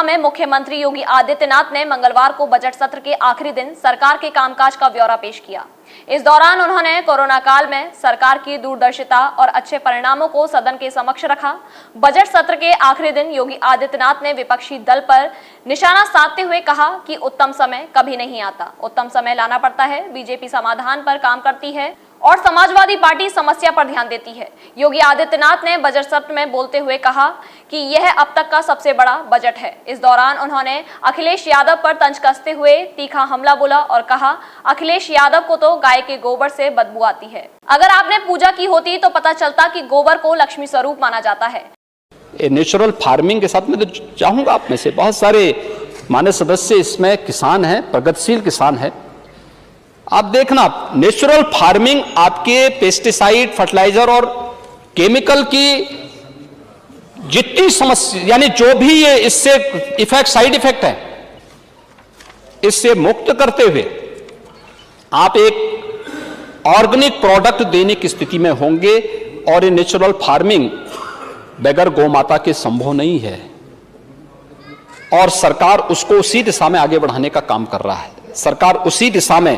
लोकसभा में मुख्यमंत्री योगी आदित्यनाथ ने मंगलवार को बजट सत्र के आखिरी दिन सरकार के कामकाज का ब्यौरा पेश किया। इस दौरान उन्होंने कोरोना काल में सरकार की दूरदर्शिता और अच्छे परिणामों को सदन के समक्ष रखा। बजट सत्र के आखिरी दिन योगी आदित्यनाथ ने विपक्षी दल पर निशाना साधते हुए कहा कि उत्तम समय कभी नहीं आता, उत्तम समय लाना पड़ता है। बीजेपी समाधान पर काम करती है और समाजवादी पार्टी समस्या पर ध्यान देती है। योगी आदित्यनाथ ने बजट सत्र में बोलते हुए कहा कि यह अब तक का सबसे बड़ा बजट है। इस दौरान उन्होंने अखिलेश यादव पर तंज कसते हुए तीखा हमला बोला और कहा, अखिलेश यादव को तो गाय के गोबर से बदबू आती है। अगर आपने पूजा की होती तो पता चलता कि गोबर को लक्ष्मी स्वरूप माना जाता है। नेचुरल फार्मिंग के साथ मैं तो चाहूंगा आप में से बहुत सारे मान्य सदस्य इसमें किसान हैं, प्रगतिशील किसान हैं। आप देखना, नेचुरल फार्मिंग आपके पेस्टिसाइड, फर्टिलाइजर और केमिकल की जितनी समस्या, यानी जो भी ये इससे इफेक्ट, साइड इफेक्ट है, इससे मुक्त करते हुए आप एक ऑर्गेनिक प्रोडक्ट देने की स्थिति में होंगे। और ये नेचुरल फार्मिंग बगैर गौ माता के संभव नहीं है और सरकार उसको उसी दिशा में आगे बढ़ाने का काम कर रहा है। सरकार उसी दिशा में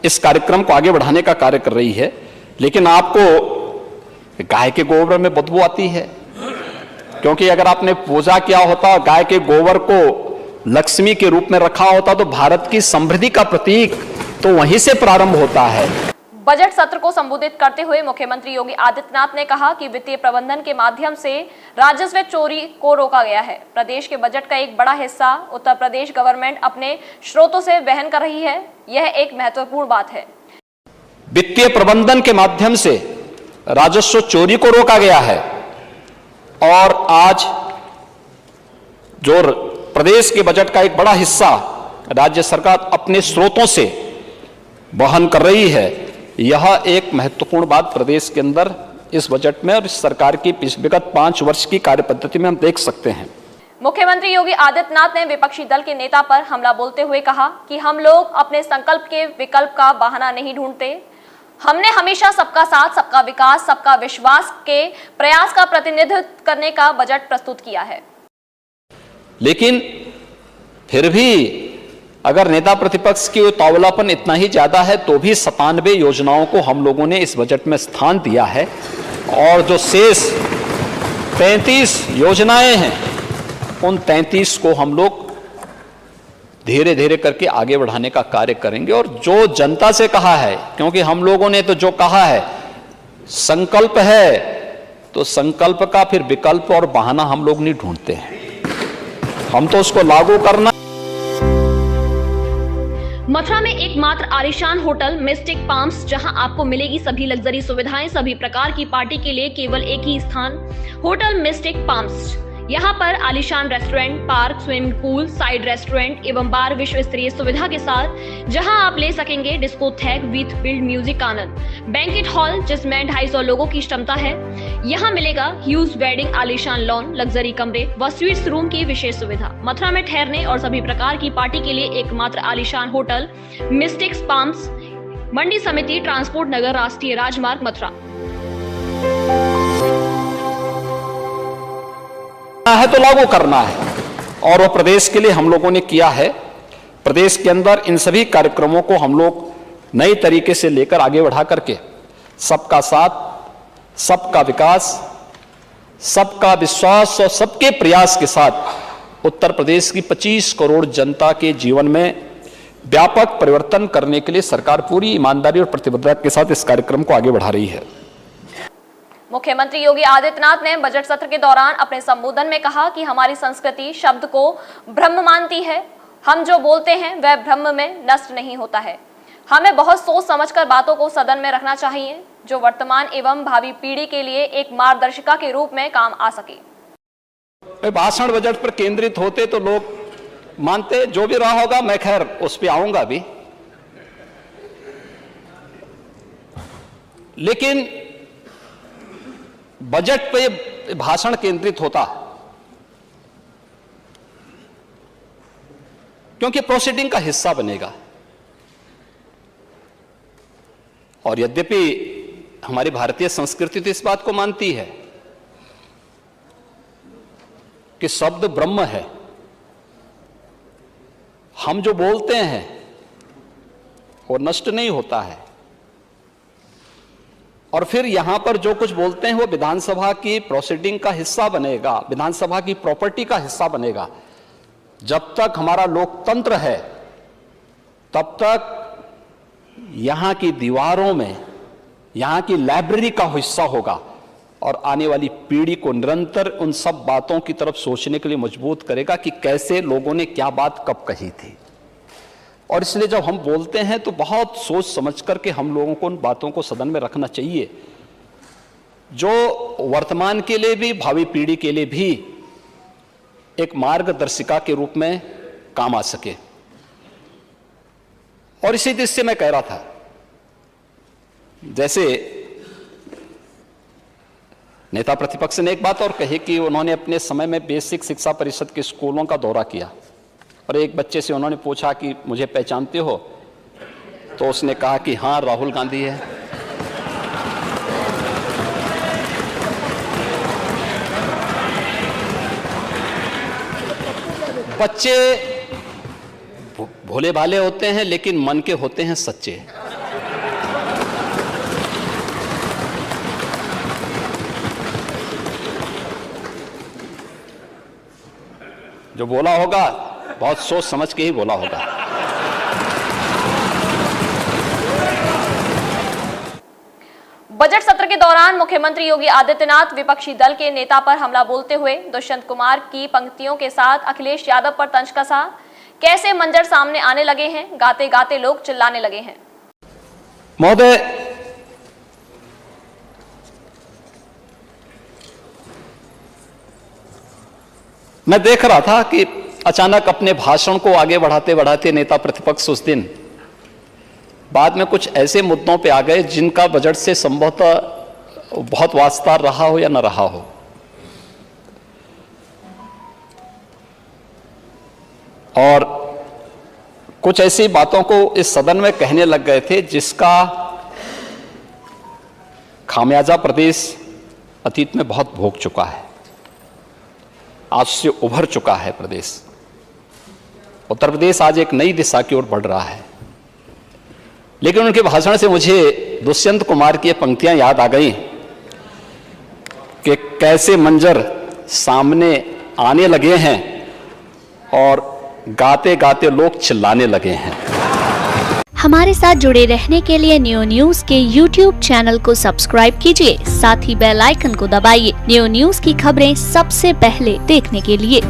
इस कार्यक्रम को आगे बढ़ाने का कार्य कर रही है। लेकिन आपको गाय के गोबर में बदबू आती है, क्योंकि अगर आपने पूजा किया होता, गाय के गोबर को लक्ष्मी के रूप में रखा होता, तो भारत की समृद्धि का प्रतीक तो वहीं से प्रारंभ होता है। बजट सत्र को संबोधित करते हुए मुख्यमंत्री योगी आदित्यनाथ ने कहा कि वित्तीय प्रबंधन के माध्यम से राजस्व चोरी को रोका गया है। प्रदेश के बजट का एक बड़ा हिस्सा उत्तर प्रदेश गवर्नमेंट अपने स्रोतों से वहन कर रही है। यह एक महत्वपूर्ण बात है। वित्तीय प्रबंधन के माध्यम से राजस्व चोरी को रोका गया है और आज जो प्रदेश के बजट का एक बड़ा हिस्सा राज्य सरकार अपने स्रोतों से वहन कर रही है। यह एक महत्वपूर्ण बात प्रदेश के अंदर इस बजट में और इस सरकार की विगत 5 वर्ष की कार्य पद्धति में हम देख सकते हैं। मुख्यमंत्री योगी आदित्यनाथ ने विपक्षी दल के नेता पर हमला बोलते हुए कहा कि हम लोग अपने संकल्प के विकल्प का बहाना नहीं ढूंढते। हमने हमेशा सबका साथ, सबका विकास, सबका विश्वास के प्रयास का प्रतिनिधित्व करने का बजट प्रस्तुत किया है। लेकिन फिर भी अगर नेता प्रतिपक्ष की उतावलापन इतना ही ज्यादा है तो भी 97 योजनाओं को हम लोगों ने इस बजट में स्थान दिया है और जो शेष 33 योजनाएं हैं उन 33 को हम लोग धीरे धीरे करके आगे बढ़ाने का कार्य करेंगे। और जो जनता से कहा है, क्योंकि हम लोगों ने तो जो कहा है, संकल्प है तो संकल्प का फिर विकल्प और बहाना हम लोग नहीं ढूंढते हैं, हम तो उसको लागू करना। मथुरा में एकमात्र आलीशान होटल मिस्टिक पाम्स, जहां आपको मिलेगी सभी लग्जरी सुविधाएं, सभी प्रकार की पार्टी के लिए केवल एक ही स्थान, होटल मिस्टिक पाम्स। यहाँ पर आलीशान restaurant, park, swimming pool, side restaurant एवं बार विश्व स्तरीय सुविधा के साथ, जहां आप ले सकेंगे discotheque with build music Anand, banquet hall जिसमें 250 लोगों की क्षमता है। यहाँ मिलेगा ह्यूज वेडिंग, आलीशान लॉन, लग्जरी कमरे व स्वीट्स रूम की विशेष सुविधा। मथुरा में ठहरने और सभी प्रकार की पार्टी के लिए एकमात्र आलीशान होटल मिस्टिक्स पाम्स, मंडी समिति, ट्रांसपोर्ट नगर, राष्ट्रीय राजमार्ग, मथुरा। है तो लागू करना है और वो प्रदेश के लिए हम लोगों ने किया है। प्रदेश के अंदर इन सभी कार्यक्रमों को हम लोग नए तरीके से लेकर आगे बढ़ा करके सबका साथ, सबका विकास, सबका विश्वास और सबके प्रयास के साथ उत्तर प्रदेश की 25 करोड़ जनता के जीवन में व्यापक परिवर्तन करने के लिए सरकार पूरी ईमानदारी और प्रतिबद्धता के साथ इस कार्यक्रम को आगे बढ़ा रही है। मुख्यमंत्री योगी आदित्यनाथ ने बजट सत्र के दौरान अपने संबोधन में कहा कि हमारी संस्कृति शब्द को ब्रह्म मानती है। हम जो बोलते हैं वह ब्रह्म में नष्ट नहीं होता है। हमें बहुत सोच समझकर बातों को सदन में रखना चाहिए, जो वर्तमान एवं भावी पीढ़ी के लिए एक मार्गदर्शिका के रूप में काम आ सके। भाषण बजट पर केंद्रित होते तो लोग मानते, जो भी रहा होगा, मैं खैर उस पर आऊंगा भी, लेकिन बजट पे भाषण केंद्रित होता क्योंकि प्रोसीडिंग का हिस्सा बनेगा। और यद्यपि हमारी भारतीय संस्कृति तो इस बात को मानती है कि शब्द ब्रह्म है, हम जो बोलते हैं वो नष्ट नहीं होता है, और फिर यहां पर जो कुछ बोलते हैं वो विधानसभा की प्रोसीडिंग का हिस्सा बनेगा, विधानसभा की प्रॉपर्टी का हिस्सा बनेगा। जब तक हमारा लोकतंत्र है तब तक यहां की दीवारों में यहां की लाइब्रेरी का हिस्सा होगा, और आने वाली पीढ़ी को निरंतर उन सब बातों की तरफ सोचने के लिए मजबूत करेगा कि कैसे लोगों ने क्या बात कब कही थी। और इसलिए जब हम बोलते हैं तो बहुत सोच समझ करके हम लोगों को उन बातों को सदन में रखना चाहिए, जो वर्तमान के लिए भी भावी पीढ़ी के लिए भी एक मार्गदर्शिका के रूप में काम आ सके। और इसी दृष्टि से मैं कह रहा था, जैसे नेता प्रतिपक्ष ने एक बात और कही कि उन्होंने अपने समय में बेसिक शिक्षा परिषद के स्कूलों का दौरा किया, और एक बच्चे से उन्होंने पूछा कि मुझे पहचानते हो, तो उसने कहा कि हाँ, राहुल गांधी है। बच्चे भोले भाले होते हैं लेकिन मन के होते हैं सच्चे। जो बोला होगा बहुत सोच समझ के ही बोला होगा। बजट सत्र के दौरान मुख्यमंत्री योगी आदित्यनाथ विपक्षी दल के नेता पर हमला बोलते हुए दुष्यंत कुमार की पंक्तियों के साथ अखिलेश यादव पर तंज कसा। कैसे मंजर सामने आने लगे हैं, गाते गाते लोग चिल्लाने लगे हैं। महोदय, मैं देख रहा था कि अचानक अपने भाषण को आगे बढ़ाते बढ़ाते नेता प्रतिपक्ष उस दिन बाद में कुछ ऐसे मुद्दों पे आ गए जिनका बजट से संभवतः बहुत वास्ता रहा हो या न रहा हो। और कुछ ऐसी बातों को इस सदन में कहने लग गए थे जिसका खामियाजा प्रदेश अतीत में बहुत भोग चुका है, आज से उभर चुका है प्रदेश। उत्तर प्रदेश आज एक नई दिशा की ओर बढ़ रहा है। लेकिन उनके भाषण से मुझे दुष्यंत कुमार की ये पंक्तियां याद आ गई कि कैसे मंजर सामने आने लगे हैं और गाते गाते लोग चिल्लाने लगे हैं। हमारे साथ जुड़े रहने के लिए न्यू न्यूज के YouTube चैनल को सब्सक्राइब कीजिए, साथ ही बेल आइकन को दबाइए न्यू न्यूज की खबरें सबसे पहले देखने के लिए।